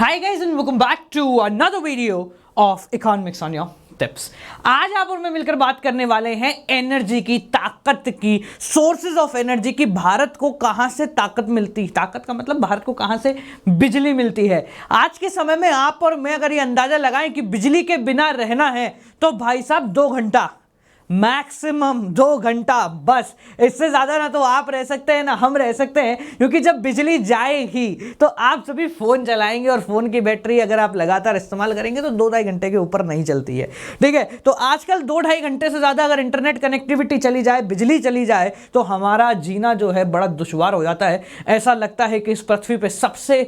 Hi guys and welcome back to another video of Economics on your tips. आज आप और मैं मिलकर बात करने वाले हैं एनर्जी की, ताकत की, सोर्सेज ऑफ एनर्जी की। भारत को कहां से ताकत मिलती, ताकत का मतलब भारत को कहां से बिजली मिलती है। आज के समय में आप और मैं अगर ये अंदाजा लगाएं कि बिजली के बिना रहना है तो भाई साहब 2 घंटा, मैक्सिमम 2 घंटा, बस। इससे ज्यादा ना तो आप रह सकते हैं ना हम रह सकते हैं, क्योंकि जब बिजली जाएगी तो आप सभी फोन चलाएंगे और फोन की बैटरी अगर आप लगातार इस्तेमाल करेंगे तो 2-2.5 घंटे के ऊपर नहीं चलती है। ठीक है, तो आजकल 2-2.5 घंटे से ज्यादा अगर इंटरनेट कनेक्टिविटी चली जाए, बिजली चली जाए, तो हमारा जीना जो है बड़ा दुश्वार हो जाता है। ऐसा लगता है कि इस पृथ्वी पे सबसे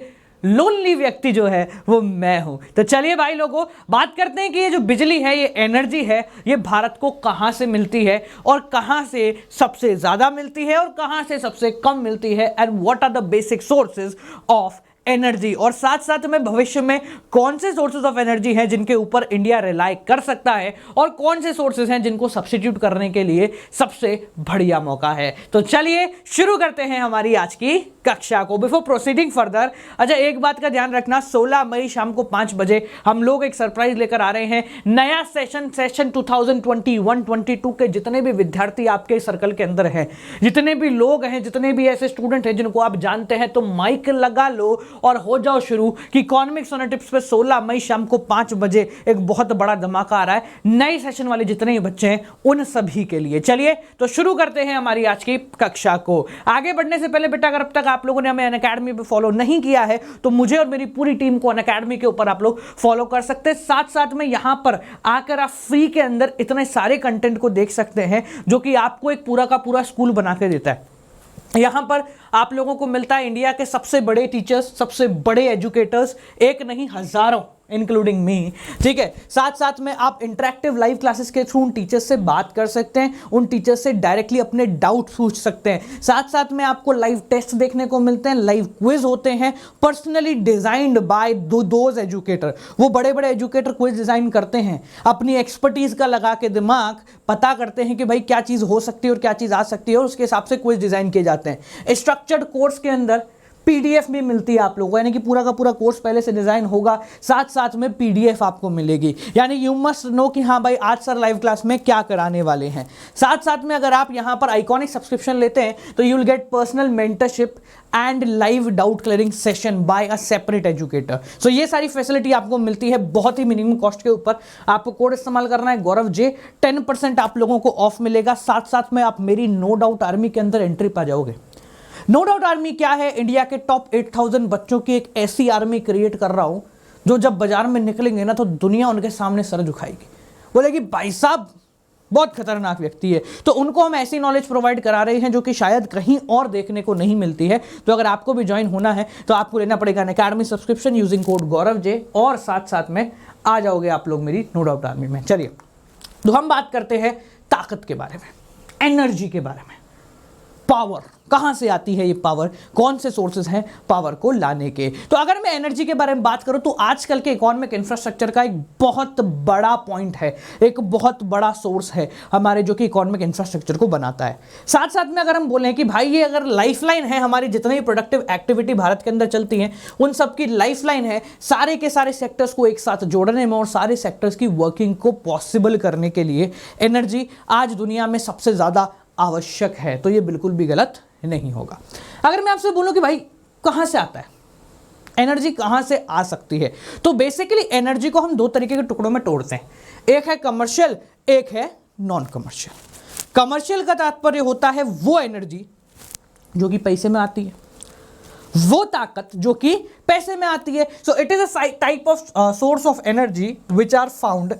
लोनली व्यक्ति जो है वो मैं हूं। तो चलिए भाई लोगों, बात करते हैं कि ये जो बिजली है, ये एनर्जी है, ये भारत को कहां से मिलती है और कहां से सबसे ज्यादा मिलती है और कहां से सबसे कम मिलती है, and what are the basic sources of energy. और साथ साथ में भविष्य में कौन से सोर्सेज ऑफ एनर्जी हैं जिनके ऊपर इंडिया रिलाई कर सकता है और कौन से सोर्सेज हैं जिनको सब्स्टिट्यूट करने के लिए सबसे बढ़िया मौका है। तो चलिए शुरू करते हैं हमारी आज की कक्षा को। बिफोर प्रोसीडिंग फर्दर, अच्छा एक बात का ध्यान रखना, 16 मई शाम को 5 बजे हम लोग एक सरप्राइज लेकर आ रहे हैं। नया सेशन 2021-22 के जितने भी विद्यार्थी आपके सर्कल के अंदर हैं, जितने भी लोग हैं, जितने भी ऐसे स्टूडेंट हैं जिनको आप जानते हैं, तो माइक लगा लो और हो जाओ शुरू कि इकोनॉमिक्स ऑन टिप्स पे 16 मई शाम को 5 बजे एक बहुत बड़ा धमाका आ रहा है नए सेशन वाले जितने भी बच्चे हैं उन सभी के लिए। चलिए तो शुरू करते हैं हमारी आज की कक्षा को। आगे बढ़ने से पहले बेटा, अगर अब तक आप लोगों ने हमें अनअकैडमी पे फॉलो नहीं किया है तो मुझे और मेरी पूरी टीम को अनअकैडमी के ऊपर आप लोग फॉलो कर सकते हैं। साथ साथ में यहां पर आकर आप फ्री के अंदर इतने सारे कंटेंट को देख सकते हैं जो कि आपको एक पूरा का पूरा स्कूल बना के देता है। यहां पर आप लोगों को मिलता है इंडिया के सबसे बड़े टीचर्स, सबसे बड़े एजुकेटर्स, एक नहीं हजारों, इंक्लूडिंग मी। ठीक है, साथ साथ में आप इंटरेक्टिव लाइव क्लासेस के थ्रू उन टीचर्स से बात कर सकते हैं, उन टीचर्स से डायरेक्टली अपने डाउट पूछ सकते हैं। साथ साथ में आपको लाइव टेस्ट देखने को मिलते हैं, लाइव क्विज होते हैं, personally designed bye those educator. वो बड़े बड़े एजुकेटर क्विज डिजाइन करते हैं, अपनी एक्सपर्टीज का लगा के दिमाग पता करते हैं कि भाई क्या चीज हो सकती है और क्या चीज आ सकती है, और उसके हिसाब से क्विज डिजाइन किए जाते हैं। स्ट्रक्चर्ड कोर्स के अंदर पीडीएफ भी मिलती है आप लोगों को, यानी कि पूरा का पूरा कोर्स पहले से डिजाइन होगा, साथ साथ में पीडीएफ आपको मिलेगी। यानी यू मस्ट नो कि हाँ भाई आज सर लाइव क्लास में क्या कराने वाले हैं। साथ साथ में अगर आप यहां पर आइकॉनिक सब्सक्रिप्शन लेते हैं तो you will get personal mentorship and live doubt clearing session by a separate educator. So ये सारी फैसिलिटी आपको मिलती है बहुत ही मिनिमम कॉस्ट के ऊपर। आपको कोड इस्तेमाल करना है गौरव जे, 10% आप लोगों को ऑफ मिलेगा। साथ साथ में आप मेरी नो डाउट आर्मी के अंदर एंट्री पा जाओगे। नो डाउट आर्मी क्या है? इंडिया के टॉप 8000 बच्चों की एक ऐसी आर्मी क्रिएट कर रहा हूं जो जब बाजार में निकलेंगे ना तो दुनिया उनके सामने सर झुकाएगी, बोलेगी भाई साहब बहुत खतरनाक व्यक्ति है। तो उनको हम ऐसी नॉलेज प्रोवाइड करा रहे हैं जो कि शायद कहीं और देखने को नहीं मिलती है। तो अगर आपको भी ज्वाइन होना है तो आपको लेना पड़ेगा अनअकैडमी सब्सक्रिप्शन यूजिंग कोड गौरव जे, और साथ साथ में आ जाओगे आप लोग मेरी नो डाउट आर्मी में। चलिए तो हम बात करते हैं ताकत के बारे में, एनर्जी के बारे में। पावर कहां से आती है, ये पावर कौन से सोर्सेज हैं पावर को लाने के। तो अगर मैं एनर्जी के बारे में बात करूं तो आजकल के इकोनॉमिक इंफ्रास्ट्रक्चर का एक बहुत बड़ा पॉइंट है, एक बहुत बड़ा सोर्स है हमारे जो कि इकोनॉमिक इंफ्रास्ट्रक्चर को बनाता है। साथ साथ में अगर हम बोलें कि भाई ये अगर लाइफलाइन है, हमारी जितनी भी प्रोडक्टिव एक्टिविटी भारत के अंदर चलती हैं उन सब की लाइफलाइन है सारे के सारे सेक्टर्स को एक साथ जोड़ने में और सारे सेक्टर्स की वर्किंग को पॉसिबल करने के लिए एनर्जी आज दुनिया में सबसे ज्यादा आवश्यक है। तो ये बिल्कुल भी गलत नहीं होगा। अगर मैं आपसे बोलूं कि भाई कहां से आता है एनर्जी, कहां से आ सकती है, तो बेसिकली एनर्जी को हम 2 तरीके के टुकड़ों में तोड़ते हैं, एक है कमर्शियल, एक है नॉन कमर्शियल। कमर्शियल का तात्पर्य होता है वो एनर्जी जो कि पैसे में आती है, वो ताकत जो कि पैसे में आती है। So it is a type of source of energy which are found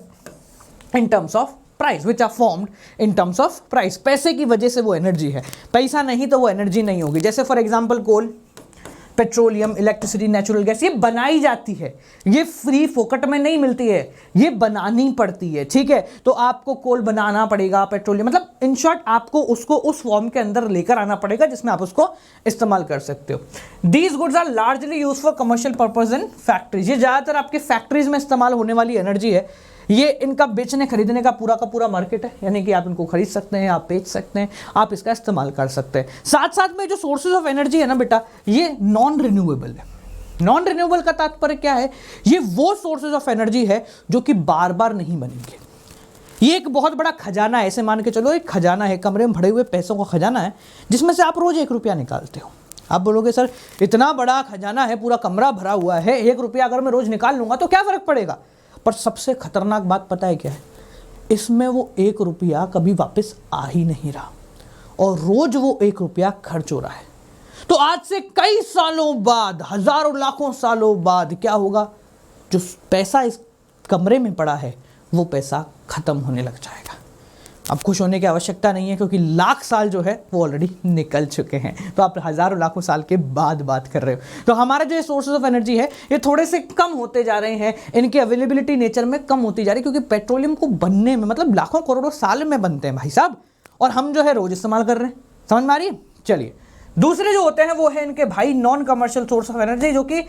in terms of price, which are formed in terms of price. पैसे की वजह से वो एनर्जी है, पैसा नहीं तो वो एनर्जी नहीं होगी। जैसे for example coal, petroleum, electricity, natural gas, ये बनाई जाती है, ये फ्री फोकट में नहीं मिलती है, ये बनानी पड़ती है। ठीक है, तो आपको कोल बनाना पड़ेगा, पेट्रोलियम, मतलब इन शॉर्ट आपको उसको उस फॉर्म के अंदर लेकर आना पड़ेगा जिसमें आप उसको इस्तेमाल कर सकते हो। These goods are largely use for commercial purpose in factories. ये ज्यादातर आपके फैक्ट्रीज में इस्तेमाल होने वाली एनर्जी है। ये इनका बेचने खरीदने का पूरा मार्केट है, यानी कि आप इनको खरीद सकते हैं, आप बेच सकते हैं, आप इसका इस्तेमाल कर सकते हैं। साथ साथ में जो सोर्सेज ऑफ एनर्जी है ना बेटा, ये नॉन रिन्यूएबल है। नॉन रिन्यूएबल का तात्पर्य क्या है? ये वो सोर्सेज ऑफ एनर्जी है जो कि बार बार नहीं बनेंगे। ये एक बहुत बड़ा खजाना है, ऐसे मान के चलो एक खजाना है, कमरे में भरे हुए पैसों का खजाना है, जिसमें से आप रोज 1 रुपया निकालते हो। आप बोलोगे सर इतना बड़ा खजाना है, पूरा कमरा भरा हुआ है, 1 रुपया अगर मैं रोज निकाल लूंगा तो क्या फर्क पड़ेगा? पर सबसे खतरनाक बात पता है क्या है? इसमें वो 1 रुपया कभी वापस आ ही नहीं रहा और रोज वो 1 रुपया खर्च हो रहा है। तो आज से कई सालों बाद, हजारों लाखों सालों बाद क्या होगा? जो पैसा इस कमरे में पड़ा है वो पैसा खत्म होने लग जाएगा। अब खुश होने की आवश्यकता नहीं है, क्योंकि लाख साल जो है वो ऑलरेडी निकल चुके हैं। तो आप हजारों लाखों साल के बाद बात कर रहे हो। तो हमारे जो सोर्सेज ऑफ एनर्जी है ये थोड़े से कम होते जा रहे हैं, इनकी अवेलेबिलिटी नेचर में कम होती जा रही है, क्योंकि पेट्रोलियम को बनने में मतलब लाखों करोड़ों साल में बनते हैं भाई साहब, और हम जो है रोज इस्तेमाल कर रहे हैं। समझ में आ रही है? चलिए, दूसरे जो होते हैं वो है इनके भाई non commercial source of energy, जो कि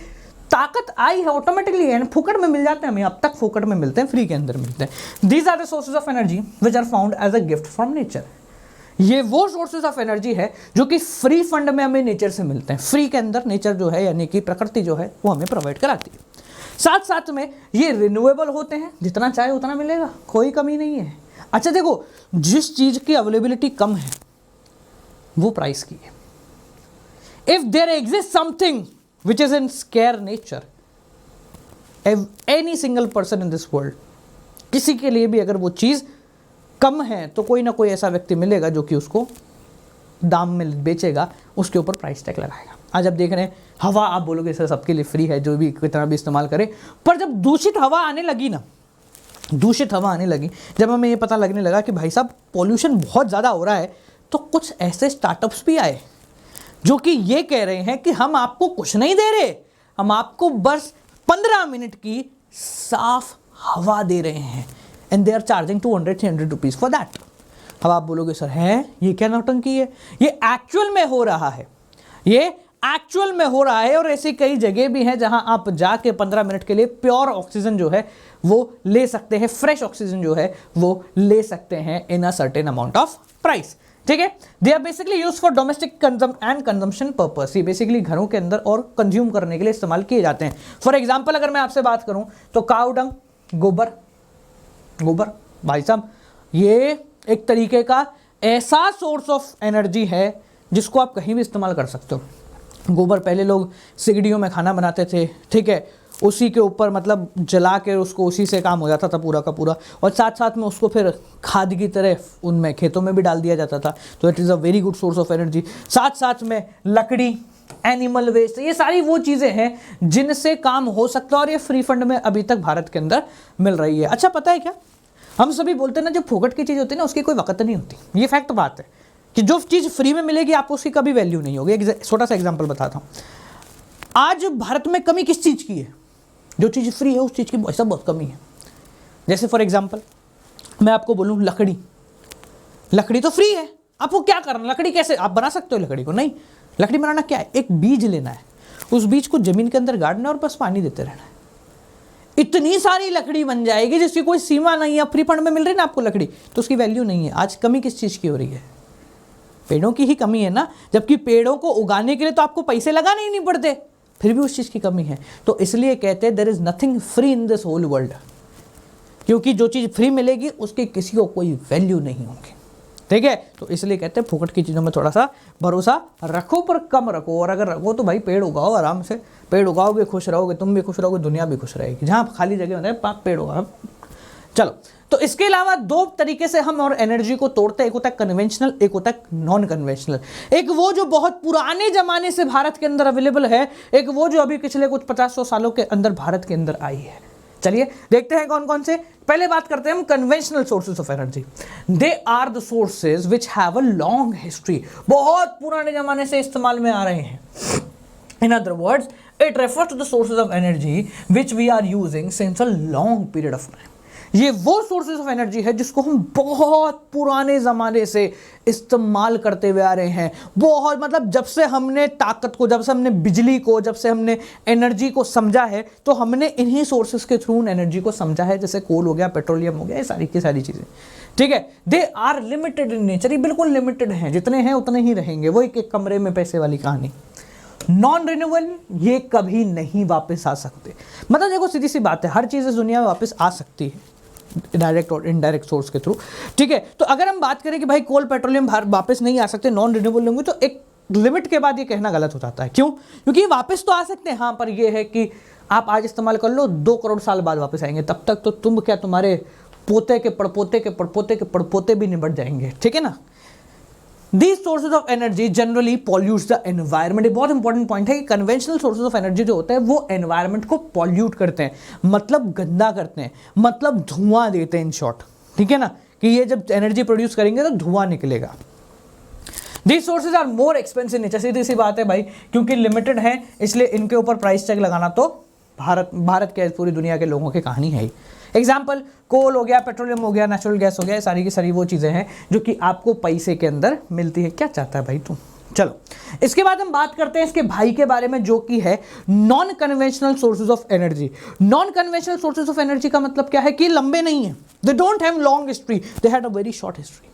ताकत आई है ऑटोमेटिकली है, फुकट में मिल जाते हैं हमें, अब तक फुकट में मिलते हैं, फ्री के अंदर मिलते हैं। These are the sources of energy which are found as a gift from nature. ये वो सोर्सेज ऑफ एनर्जी है जो कि फ्री फंड में हमें नेचर से मिलते हैं। फ्री के अंदर नेचर जो है यानी कि प्रकृति जो है वो हमें प्रोवाइड कराती है। साथ साथ में ये रिन्यूएबल होते हैं, जितना चाहे उतना मिलेगा, कोई कमी नहीं है। अच्छा देखो, जिस चीज की अवेलेबिलिटी कम है वो प्राइस की है। If there exist something which is in scarce nature, any single person in this world, किसी के लिए भी अगर वो चीज़ कम है तो कोई ना कोई ऐसा व्यक्ति मिलेगा जो कि उसको दाम में बेचेगा, उसके ऊपर प्राइस टैग लगाएगा। आज आप देख रहे हैं हवा, आप बोलोगे सर सबके लिए फ्री है, जो भी कितना भी इस्तेमाल करे, पर जब दूषित हवा आने लगी ना, दूषित हवा आने लगी, जब हमें ये पता लगने लगा कि भाई साहब पॉल्यूशन बहुत ज़्यादा हो रहा है, तो कुछ ऐसे स्टार्टअप्स भी आए जो कि ये कह रहे हैं कि हम आपको कुछ नहीं दे रहे, हम आपको बस 15 मिनट की साफ हवा दे रहे हैं, and they are charging 200-300 rupees for that. अब आप बोलोगे सर है ये क्या नौटंकी है? ये एक्चुअल में हो रहा है, ये एक्चुअल में हो रहा है, और ऐसी कई जगह भी हैं जहां आप जाके 15 मिनट के लिए प्योर ऑक्सीजन जो है वो ले सकते हैं, फ्रेश ऑक्सीजन जो है वो ले सकते हैं in a certain amount of price. ठीक है, they are basically use for domestic consumption purpose. ये बेसिकली घरों के अंदर और कंज्यूम करने के लिए इस्तेमाल किए जाते हैं। फॉर एग्जांपल अगर मैं आपसे बात करूं तो काऊ डंग, गोबर भाई साहब ये एक तरीके का ऐसा सोर्स ऑफ एनर्जी है जिसको आप कहीं भी इस्तेमाल कर सकते हो। गोबर पहले लोग सिगड़ियों में खाना बनाते थे, ठीक है, उसी के ऊपर मतलब जला के उसको उसी से काम हो जाता था पूरा का पूरा, और साथ साथ में उसको फिर खाद की तरह उनमें खेतों में भी डाल दिया जाता था। तो it is a very good source of energy. साथ साथ में लकड़ी, एनिमल वेस्ट, ये सारी वो चीज़ें हैं जिनसे काम हो सकता है, और ये फ्री फंड में अभी तक भारत के अंदर मिल रही है। अच्छा पता है क्या, हम सभी बोलते हैं ना, जो फोकट की चीज़ होती है ना उसकी कोई वक़्त नहीं होती। ये फैक्ट बात है कि जो चीज़ फ्री में मिलेगी आपको उसकी कभी वैल्यू नहीं होगी। एक छोटा सा एग्जाम्पल बताता हूँ। आज भारत में कमी किस चीज़ की है? जो चीज़ फ्री है उस चीज़ की ऐसा बहुत कमी है। जैसे फॉर एग्जांपल मैं आपको बोलूँ लकड़ी, लकड़ी तो फ्री है, आपको क्या करना, लकड़ी कैसे आप बना सकते हो लकड़ी को? नहीं, लकड़ी बनाना क्या है, एक बीज लेना है, उस बीज को जमीन के अंदर गाड़ना और बस पानी देते रहना है, इतनी सारी लकड़ी बन जाएगी जिसकी कोई सीमा नहीं है। फ्री फंड में मिल रही है ना आपको लकड़ी, तो उसकी वैल्यू नहीं है। आज कमी किस चीज़ की हो रही है? पेड़ों की ही कमी है ना, जबकि पेड़ों को उगाने के लिए तो आपको पैसे लगाने ही नहीं पड़ते, फिर भी उस चीज़ की कमी है। तो इसलिए कहते हैं there is nothing free in this whole world, क्योंकि जो चीज़ फ्री मिलेगी उसकी किसी को कोई वैल्यू नहीं होगी। ठीक है, तो इसलिए कहते हैं फुकट की चीज़ों में थोड़ा सा भरोसा रखो, पर कम रखो, और अगर रखो तो भाई पेड़ उगाओ आराम से। पेड़ उगाओगे खुश रहोगे, तुम भी खुश रहोगे, दुनिया भी खुश रहेगी। जहाँ खाली जगह होता है पेड़ उगाओ। चलो, तो इसके अलावा दो तरीके से हम और एनर्जी को तोड़ते हैं, एक होता है कन्वेंशनल, एक होता है नॉन कन्वेंशनल। एक वो जो बहुत पुराने जमाने से भारत के अंदर अवेलेबल है, एक वो जो अभी पिछले कुछ 50-100 सालों के अंदर भारत के अंदर आई है। चलिए देखते हैं कौन कौन से। पहले बात करते हैं हम conventional sources of energy. They are the sources which have a long history, बहुत पुराने जमाने से इस्तेमाल में आ रहे हैं। In other words, it refers to the sources of energy which we are using since a long period of time. ये वो सोर्सेज ऑफ एनर्जी है जिसको हम बहुत पुराने ज़माने से इस्तेमाल करते हुए आ रहे हैं। बहुत मतलब जब से हमने ताकत को, जब से हमने बिजली को, जब से हमने एनर्जी को समझा है, तो हमने इन्हीं सोर्सेज के थ्रू एनर्जी को समझा है। जैसे कोल हो गया, पेट्रोलियम हो गया, ये सारी की सारी चीज़ें। ठीक है, they are limited in nature, ये बिल्कुल लिमिटेड हैं, जितने हैं उतने ही रहेंगे। वो एक कमरे में पैसे वाली कहानी। नॉन रिन्यूएबल ये कभी नहीं वापस आ सकते। मतलब देखो सीधी सी बात है, हर चीज़ इस दुनिया में वापस आ सकती है डायरेक्ट और इनडायरेक्ट सोर्स के थ्रू, ठीक है। तो अगर हम बात करें कि भाई कोल पेट्रोलियम वापस नहीं आ सकते, नॉन रिन्यूएबल होंगे, तो एक लिमिट के बाद ये कहना गलत हो जाता है। क्यों? क्योंकि वापस तो आ सकते हैं, हाँ, पर ये है कि आप आज इस्तेमाल कर लो, 2 करोड़ साल बाद वापस आएंगे, तब तक तो तुम क्या, तुम्हारे पोते के पड़पोते के पड़पोते के पड़पोते भी निबट जाएंगे, ठीक है ना। These sources of energy generally pollutes the environment। एक बहुत इंपॉर्टेंट पॉइंट है कि कन्वेंशनल सोर्सेज ऑफ एनर्जी जो होते हैं वो एनवायरनमेंट को पॉल्यूट करते हैं, मतलब गंदा करते हैं, मतलब धुआं देते हैं इन शॉर्ट, ठीक है ना, कि ये जब एनर्जी प्रोड्यूस करेंगे तो धुआं निकलेगा। These sources are more expensive nature, सीधी सी बात है भाई, क्योंकि लिमिटेड है इसलिए इनके ऊपर प्राइस टैग लगाना तो भारत के पूरी दुनिया के लोगों की कहानी है ही। एग्जाम्पल, कोल हो गया, पेट्रोलियम हो गया, नेचुरल गैस हो गया, सारी की सारी वो चीज़ें हैं जो कि आपको पैसे के अंदर मिलती है। क्या चाहता है भाई तू? चलो, इसके बाद हम बात करते हैं इसके भाई के बारे में, जो कि है non conventional sources of energy. Non conventional sources of energy का मतलब क्या है कि लंबे नहीं है, they don't have long history, they had a very short history.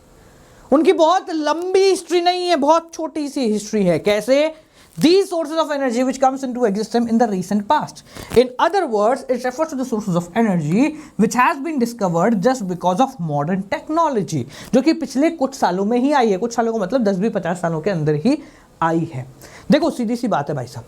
उनकी बहुत लंबी हिस्ट्री नहीं है, बहुत छोटी सी हिस्ट्री है। कैसे? These sources of energy which comes into existence in the recent past. In other words, it refers to the sources of energy which has been discovered just because of modern technology, जो कि पिछले कुछ सालों में ही आई है। कुछ सालों का मतलब 10-50 सालों के अंदर ही आई है। देखो सीधी सी बात है भाई साहब,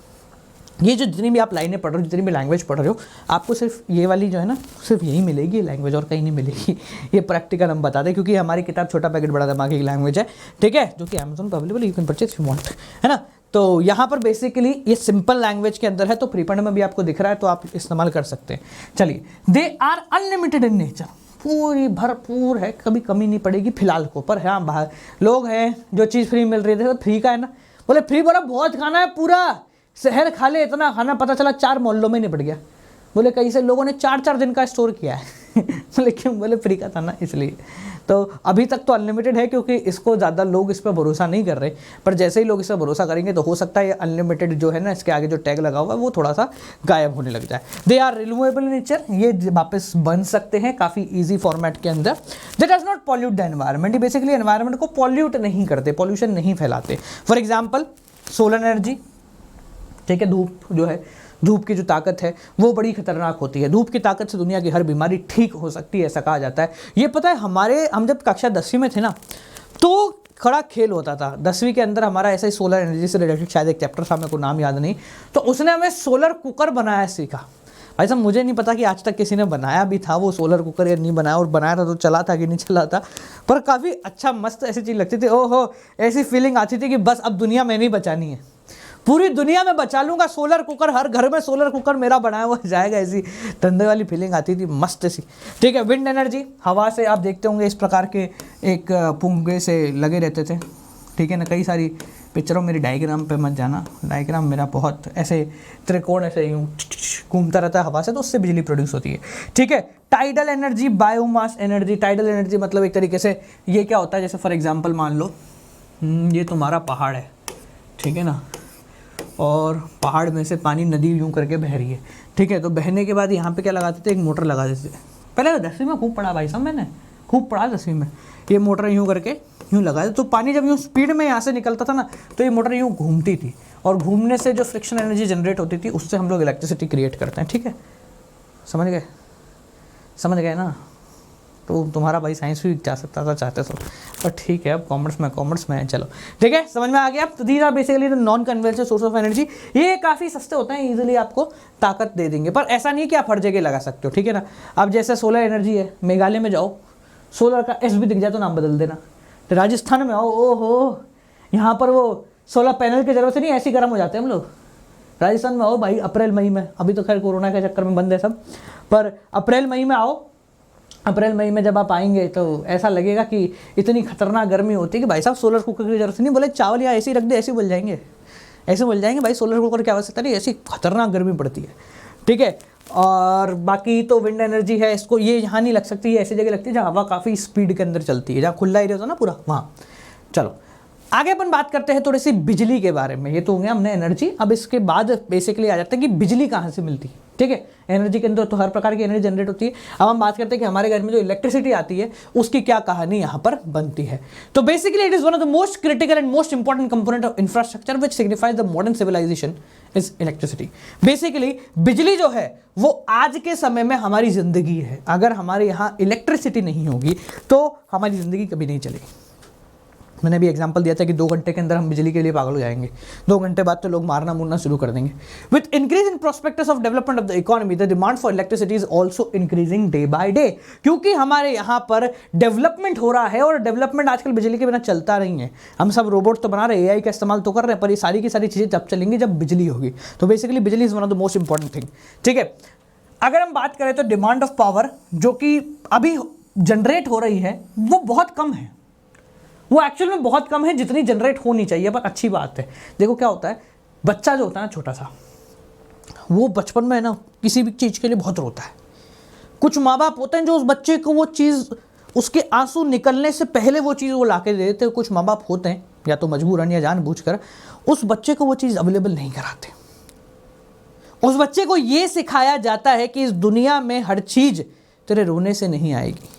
ये जो जितनी भी आप लाइनें पढ़ रहे हो, जितनी भी लैंग्वेज पढ़ रहे हो, आपको सिर्फ ये वाली जो है ना, सिर्फ यही मिलेगी लैंग्वेज, और कहीं नहीं मिलेगी। ये प्रैक्टिकल हम बता दें, क्योंकि हमारी किताब छोटा पैकेट बड़ा दिमाग की लैंग्वेज है, ठीक है, जो कि अमेजोन पर available, you can purchase if you want, है ना। तो यहाँ पर बेसिकली ये सिंपल लैंग्वेज के अंदर है, तो प्रीपेड में भी आपको दिख रहा है, तो आप इस्तेमाल कर सकते हैं। चलिए, they are unlimited in nature, पूरी भरपूर है, कभी कमी नहीं पड़ेगी फिलहाल को। पर हाँ, बाहर लोग हैं जो चीज़ फ्री मिल रही है, तो फ्री का है ना, बोले फ्री बोला बहुत खाना है, पूरा शहर खा ले, इतना खाना, पता चला 4 मोहल्लों में निपट गया। बोले कई से लोगों ने 4-4 दिन का स्टोर किया है। बोले क्यों? बोले फ्री का था ना इसलिए। तो अभी तक तो अनलिमिटेड है, क्योंकि इसको ज़्यादा लोग इस पर भरोसा नहीं कर रहे, पर जैसे ही लोग इस पर भरोसा करेंगे तो हो सकता है ये अनलिमिटेड जो है ना, इसके आगे जो टैग लगा हुआ है वो थोड़ा सा गायब होने लग जाए। They are renewable in nature, ये वापस बन सकते हैं काफ़ी ईजी फॉर्मेट के अंदर। दे does not pollute the environment, ये बेसिकली एनवायरमेंट को पॉल्यूट नहीं करते, पॉल्यूशन नहीं फैलाते। फॉर एग्जाम्पल, सोलर एनर्जी, ठीक है, धूप जो है, धूप की जो ताकत है वो बड़ी खतरनाक होती है। धूप की ताकत से दुनिया की हर बीमारी ठीक हो सकती है, ऐसा कहा जाता है। ये पता है, हम जब कक्षा 10वीं में थे ना, तो खड़ा खेल होता था 10वीं के अंदर हमारा, ऐसा ही सोलर एनर्जी से रिलेटेड शायद एक चैप्टर था, मेरे को नाम याद नहीं, तो उसने हमें सोलर कुकर बनाया सीखा। भाई साहब, मुझे नहीं पता कि आज तक किसी ने बनाया भी था वो सोलर कुकर या नहीं बनाया, और बनाया था तो चला था कि नहीं चला था, पर काफ़ी अच्छा मस्त ऐसी चीज़ लगती थी। ओहो, ऐसी फीलिंग आती थी कि बस अब दुनिया में नहीं बचानी है, पूरी दुनिया में बचा लूँगा, सोलर कुकर, हर घर में सोलर कुकर मेरा बनाया हुआ जाएगा, ऐसी धंधे वाली फीलिंग आती थी, मस्त सी, ठीक है। विंड एनर्जी, हवा से आप देखते होंगे इस प्रकार के एक पुंगे से लगे रहते थे, ठीक है ना, कई सारी पिक्चरों, मेरी डायग्राम पे मत जाना, डायग्राम मेरा बहुत ऐसे त्रिकोण ऐसे यूँ घूमता रहता है हवा से, तो उससे बिजली प्रोड्यूस होती है, ठीक है। Tidal energy, biomass energy. Tidal energy मतलब एक तरीके से ये क्या होता है, जैसे फॉर एग्जांपल मान लो ये तुम्हारा पहाड़ है, ठीक है ना, और पहाड़ में से पानी नदी यूँ करके बह रही है, ठीक है, तो बहने के बाद यहाँ पे क्या लगाते थे, एक मोटर लगा देते थे। पहले 10वीं में खूब पढ़ा भाई साहब, मैंने खूब पढ़ा 10वीं में, ये मोटर यूँ करके यूँ लगा दे, तो पानी जब यूँ स्पीड में यहाँ से निकलता था ना, तो ये मोटर यूँ घूमती थी, और घूमने से जो फ्रिक्शन एनर्जी जनरेट होती थी, उससे हम लोग इलेक्ट्रिसिटी क्रिएट करते हैं, ठीक है, समझ गए ना। तो तुम्हारा भाई साइंस भी जा सकता था चाहते तो, पर ठीक है, अब कॉमर्स में है, चलो ठीक है, समझ में आ गया। तो these are basically the non conventional source of energy. ये काफ़ी सस्ते होते हैं, इजीली आपको ताकत दे देंगे, पर ऐसा नहीं कि आप हर जगह लगा सकते हो, ठीक है ना। अब जैसे सोलर एनर्जी है, मेघालय में जाओ, सोलर का एस भी दिख जाए तो नाम बदल देना। तो राजस्थान में आओ, ओहो, यहाँ पर वो सोलर पैनल की ज़रूरत नहीं, ऐसे ही गर्म हो जाते हैं हम लोग। राजस्थान में आओ भाई, अप्रैल मई में, अभी तो खैर कोरोना के चक्कर में बंद है सब, पर अप्रैल मई में आओ, अप्रैल मई में जब आप आएंगे तो ऐसा लगेगा कि इतनी खतरनाक गर्मी होती है कि भाई साहब सोलर कुकर की जरूरत नहीं, बोले चावल या ऐसे ही रख दे, ऐसे बोल जाएंगे भाई, सोलर कुकर की आवश्यकता नहीं, ऐसी खतरनाक गर्मी पड़ती है, ठीक है। और बाकी तो विंड एनर्जी है, इसको ये यहाँ नहीं लग सकती, ये ऐसी जगह लगती है जहाँ हवा काफ़ी स्पीड के अंदर चलती है, जहाँ खुला एरिया होता है ना पूरा, वहाँ। चलो, आगे अपन बात करते हैं थोड़ी सी बिजली के बारे में। ये तो हो गया हमने एनर्जी। अब इसके बाद बेसिकली आ जाता है कि बिजली कहाँ से मिलती है। ठीक है, एनर्जी के अंदर तो हर प्रकार की एनर्जी जनरेट होती है। अब हम बात करते हैं कि हमारे घर में जो इलेक्ट्रिसिटी आती है उसकी क्या कहानी यहाँ पर बनती है। तो basically it is one of the most critical and most important component of infrastructure which signifies the modern civilization is electricity. Basically बिजली जो है वो आज के समय में हमारी जिंदगी है। अगर हमारे यहाँ इलेक्ट्रिसिटी नहीं होगी तो हमारी जिंदगी कभी नहीं चलेगी। मैंने भी एग्जांपल दिया था कि 2 घंटे के अंदर हम बिजली के लिए पागल हो जाएंगे, 2 घंटे बाद तो लोग मारना मुरना शुरू कर देंगे। With increase in prospectus of development of the economy the demand for electricity is also increasing day by day. क्योंकि हमारे यहाँ पर डेवलपमेंट हो रहा है और डेवलपमेंट आजकल बिजली के बिना चलता नहीं है। हम सब रोबोट तो बना रहे हैं, AI का इस्तेमाल तो कर रहे हैं, पर ये सारी की सारी चीज़ें तब चलेंगी जब बिजली होगी। तो बेसिकली बिजली is one of the most important thing. ठीक है, अगर हम बात करें तो डिमांड ऑफ पावर जो कि अभी जनरेट हो रही है वो बहुत कम है। वो एक्चुअल में बहुत कम है जितनी जनरेट होनी चाहिए, पर अच्छी बात है। देखो क्या होता है, बच्चा जो होता है ना छोटा सा, वो बचपन में ना किसी भी चीज़ के लिए बहुत रोता है। कुछ माँ बाप होते हैं जो उस बच्चे को वो चीज़, उसके आंसू निकलने से पहले वो चीज़ वो ला के दे देते हैं। कुछ माँ बाप होते हैं या तो मजबूरन या जानबूझकर उस बच्चे को वो चीज़ अवेलेबल नहीं कराते। उस बच्चे को ये सिखाया जाता है कि इस दुनिया में हर चीज़ तेरे रोने से नहीं आएगी,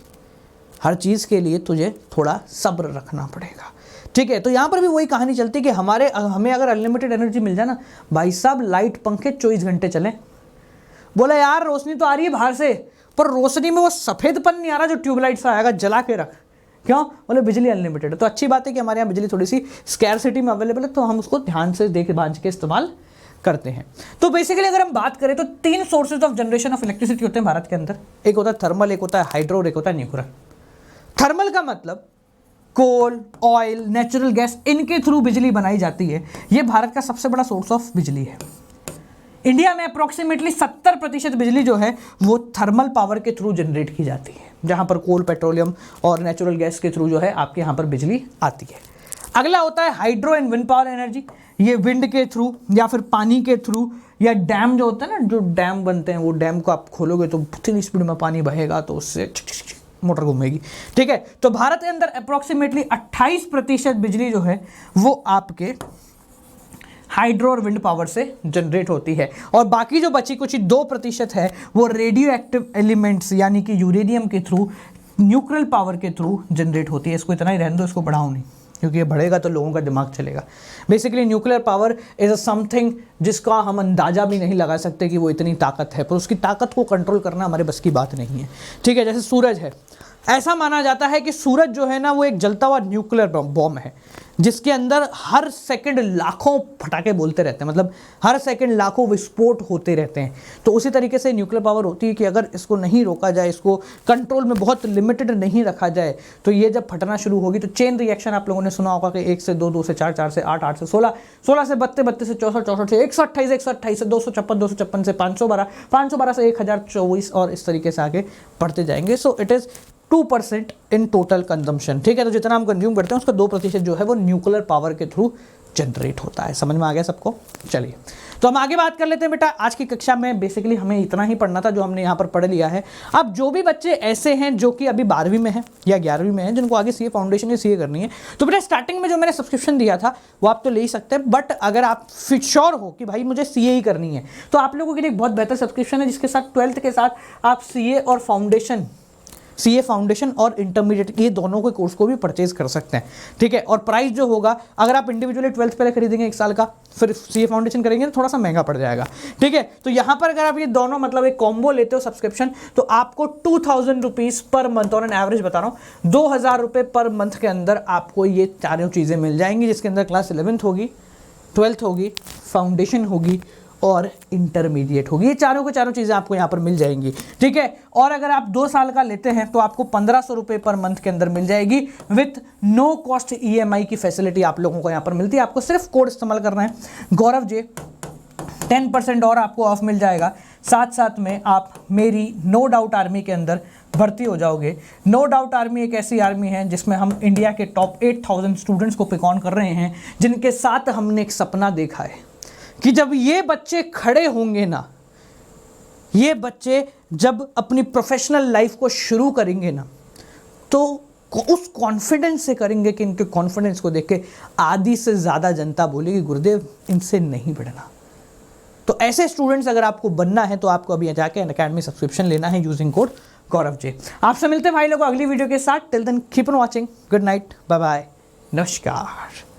हर चीज़ के लिए तुझे थोड़ा सब्र रखना पड़ेगा। ठीक है, तो यहाँ पर भी वही कहानी चलती है कि हमें अगर अनलिमिटेड एनर्जी मिल जाए ना, भाई साहब लाइट पंखे 24 घंटे चलें। बोला यार रोशनी तो आ रही है बाहर से, पर रोशनी में वो सफ़ेदपन नहीं आ रहा जो ट्यूबलाइट से आएगा, जला के रख। क्यों? बोले बिजली अनलिमिटेड है। तो अच्छी बात है कि हमारे यहाँ बिजली थोड़ी सी स्कैरसिटी में अवेलेबल है, तो हम उसको ध्यान से देख भांज के इस्तेमाल करते हैं। तो बेसिकली अगर हम बात करें तो 3 sources of generation of electricity होते हैं भारत के अंदर। एक होता है थर्मल, एक होता है हाइड्रो और एक होता है न्यूक्लियर। थर्मल का मतलब कोल, ऑयल, नेचुरल गैस, इनके थ्रू बिजली बनाई जाती है। ये भारत का सबसे बड़ा सोर्स ऑफ बिजली है। इंडिया में अप्रोक्सीमेटली 70% बिजली जो है वो थर्मल पावर के थ्रू जनरेट की जाती है, जहां पर कोल, पेट्रोलियम और नेचुरल गैस के थ्रू जो है आपके यहाँ पर बिजली आती है। अगला होता है hydro and wind power energy. ये विंड के थ्रू या फिर पानी के थ्रू या डैम जो होता है ना, जो डैम बनते हैं, वो डैम को आप खोलोगे तो इतनी स्पीड में पानी बहेगा तो उससे मोटर घूमेगी। ठीक है, तो भारत के अंदर अप्रोक्सीमेटली 28% बिजली जो है वो आपके हाइड्रो और विंड पावर से जनरेट होती है, और बाकी जो बची कुछ 2% है वो रेडियो एक्टिव एलिमेंट्स यानी कि यूरेनियम के थ्रू, न्यूक्लियर पावर के थ्रू जनरेट होती है। इसको इतना ही रहने दो, इसको बढ़ाओ नहीं, क्योंकि ये बढ़ेगा तो लोगों का दिमाग चलेगा। Basically nuclear power is a something जिसका हम अंदाज़ा भी नहीं लगा सकते कि वो इतनी ताकत है, पर उसकी ताकत को कंट्रोल करना हमारे बस की बात नहीं है। ठीक है, जैसे सूरज है, ऐसा माना जाता है कि सूरज जो है ना वो एक जलता हुआ न्यूक्लियर बॉम्ब है, जिसके अंदर हर सेकंड लाखों फटाके बोलते रहते हैं, मतलब हर सेकंड लाखों विस्फोट होते रहते हैं। तो उसी तरीके से न्यूक्लियर पावर होती है कि अगर इसको नहीं रोका जाए, इसको कंट्रोल में बहुत लिमिटेड नहीं रखा जाए, तो ये जब फटना शुरू होगी तो चेन रिएक्शन आप लोगों ने सुना होगा कि 1 से 2, 2 से 4, 4 से 8, 8 से 16, 16 से 32, 32 से 64, 64 से 128, 128 से 256, 256 से 512, 512 से 1024 और इस तरीके से आगे बढ़ते जाएंगे। So it is 2% in total consumption. ठीक है, तो जितना हम कंज्यूम करते हैं उसका 2% जो है वो न्यूक्लियर पावर के थ्रू जनरेट होता है। समझ में आ गया सबको? चलिए, तो हम आगे बात कर लेते हैं बेटा। आज की कक्षा में बेसिकली हमें इतना ही पढ़ना था जो हमने यहाँ पर पढ़ लिया है। अब जो भी बच्चे ऐसे हैं जो कि अभी 12वीं में हैं या 11वीं में हैं, जिनको आगे सीए फाउंडेशन या सीए करनी है, तो बेटा स्टार्टिंग में जो मैंने सब्सक्रिप्शन दिया था वो आप तो ले ही सकते हैं, बट अगर आप फिट श्योर हो कि भाई मुझे सीए ही करनी है, तो आप लोगों के लिए एक बहुत बेहतर सब्सक्रिप्शन है, जिसके साथ 12th के साथ आप सीए और फाउंडेशन, सीए फाउंडेशन और इंटरमीडिएट, ये दोनों के कोर्स को भी परचेज कर सकते हैं। ठीक है, और प्राइस जो होगा, अगर आप इंडिविजुअली 12th पहले खरीदेंगे 1 साल का, फिर सीए फाउंडेशन करेंगे तो थोड़ा सा महंगा पड़ जाएगा। ठीक है, तो यहाँ पर अगर आप ये दोनों मतलब एक कॉम्बो लेते हो सब्सक्रिप्शन, तो आपको 2000 रुपीज़ पर मंथ, और एन एवरेज बता रहा हूँ 2000 रुपये पर मंथ के अंदर आपको ये चारों चीज़ें मिल जाएंगी, जिसके अंदर क्लास 11th होगी, 12th होगी, फाउंडेशन होगी और इंटरमीडिएट होगी। ये चारों के चारों चीज़ें आपको यहाँ पर मिल जाएंगी। ठीक है, और अगर आप 2 साल का लेते हैं तो आपको 1500 रुपये पर मंथ के अंदर मिल जाएगी, विथ नो कॉस्ट EMI की फैसिलिटी आप लोगों को यहाँ पर मिलती है। आपको सिर्फ कोड इस्तेमाल करना है गौरव जे, 10% और आपको ऑफ मिल जाएगा। साथ साथ में आप मेरी नो डाउट आर्मी के अंदर भर्ती हो जाओगे। नो डाउट आर्मी एक ऐसी आर्मी है जिसमें हम इंडिया के टॉप 8000 स्टूडेंट्स को पिक ऑन कर रहे हैं, जिनके साथ हमने एक सपना देखा है कि जब ये बच्चे खड़े होंगे ना, ये बच्चे जब अपनी प्रोफेशनल लाइफ को शुरू करेंगे ना, तो उस कॉन्फिडेंस से करेंगे कि इनके कॉन्फिडेंस को देख के आधी से ज़्यादा जनता बोलेगी गुरुदेव इनसे नहीं बढ़ना। तो ऐसे स्टूडेंट्स अगर आपको बनना है तो आपको अभी जाके अनअकैडमी सब्सक्रिप्शन लेना है यूजिंग कोड गौरव जे। आपसे मिलते हैं भाई लोगों अगली वीडियो के साथ। Till then keep on watching. Good night, bye bye, नमस्कार।